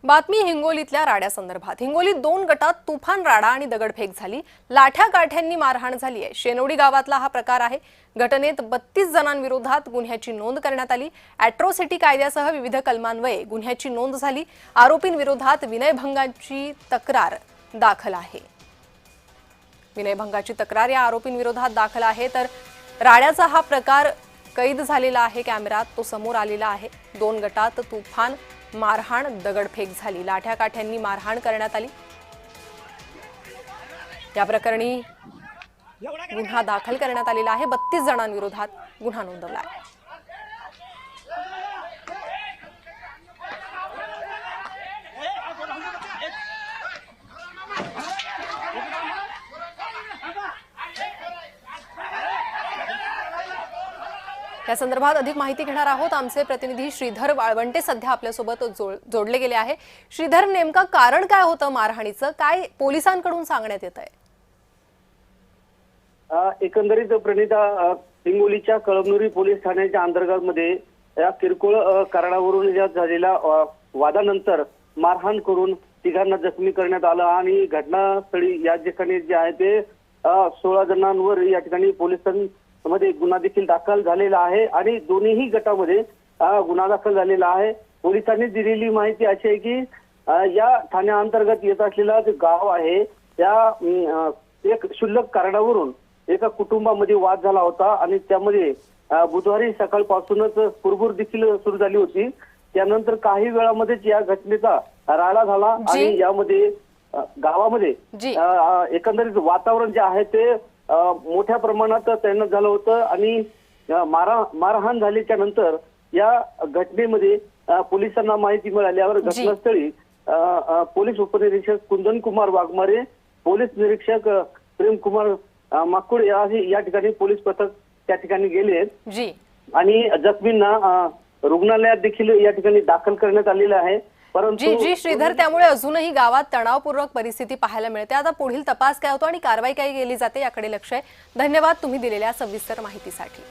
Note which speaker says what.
Speaker 1: बातमी हिंगोलीतल्या राड्यासंदर्भात। हिंगोलीत 2 गटात तुफान राडा आणि दगडफेक झाली। लाठ्या काठ्यांनी मारहाण झाली आहे। शेनोडी गावातला हा प्रकार आहे। घटनेत 32 जणांविरोधात गुन्ह्याची नोंद करण्यात आली। अॅट्रॉसिटी कायद्यासह विविध कलमान्वये गुन्ह्याची नोंद झाली। आरोपींविरोधात विनयभंगाची तक्रार दाखल आहे। विनयभंगाची तक्रार या आरोपींविरोधात दाखल आहे। तर राड्याचा हा प्रकार कैद झालेला आहे। कॅमेऱ्यात तो समोर आलेला आहे। 2 गटात तुफान मारहाण, दगडफेक झाली। लाठ्या काठ्यांनी मारहाण करण्यात आली। या प्रकरणी गुन्हा दाखल करण्यात आलेला आहे। 32 जणांविरोधात गुन्हा नोंदवला आहे। या संदर्भात अधिक माहिती घेणार आहोत। आमचे प्रतिनिधी श्रीधर वाळवंटे सध्या आपल्यासोबत जोडले गेले आहे। श्रीधर, नेमका कारण काय होतं मारहाणीचं? काय पोलिसांकडून सांगण्यात येत आहे?
Speaker 2: एकंदरीत प्रणिता, हिंगोलीच्या कळमनुरी पोलीस ठाण्याच्या अंतर्गतमध्ये या किरकोळ कारणावरून झालेल्या वादानंतर मारहाण करून तिघांना जखमी करण्यात आलं आणि घटनास्थळी या ठिकाणी जे आहे ते 16 जणांवर या ठिकाणी पोलिसांमध्ये गुन्हा देखील दाखल झालेला आहे आणि दोन्ही गटामध्ये गुन्हा दाखल झालेला आहे। पोलिसांनी दिलेली माहिती अशी आहे की या ठाण्याअंतर्गत येत असलेला जे गाव आहे त्या एक क्षुल्लक कारणावरून एका कुटुंबामध्ये वाद झाला होता आणि त्यामध्ये बुधवारी सकाळपासूनच कुरबुर देखील सुरू झाली होती। त्यानंतर काही वेळामध्येच या घटनेचा राडा झाला आणि यामध्ये गावामध्ये एकंदरीत वातावरण जे आहे ते मोठ्या प्रमाणात तैनात झालं होतं आणि मारहाण झाल्याच्या नंतर या घटनेमध्ये पोलिसांना माहिती मिळाल्यावर घटनास्थळी पोलीस उपनिरीक्षक कुंदन कुमार वाघमारे, पोलीस निरीक्षक प्रेम कुमार माकुड या ठिकाणी पोलीस पथक त्या ठिकाणी गेले आणि जखमींना रुग्णालयात देखील या ठिकाणी दाखल करण्यात आलेलं आहे।
Speaker 1: परंतु श्रीधर, त्यामुळे अजूनही गावात तणावपूर्वक परिस्थिती पाहायला मिळते। आता पुढील तपास काय होतो आणि कारवाई काय केली जाते याकडे लक्ष आहे। धन्यवाद तुम्ही दिलेल्या सविस्तर माहितीसाठी।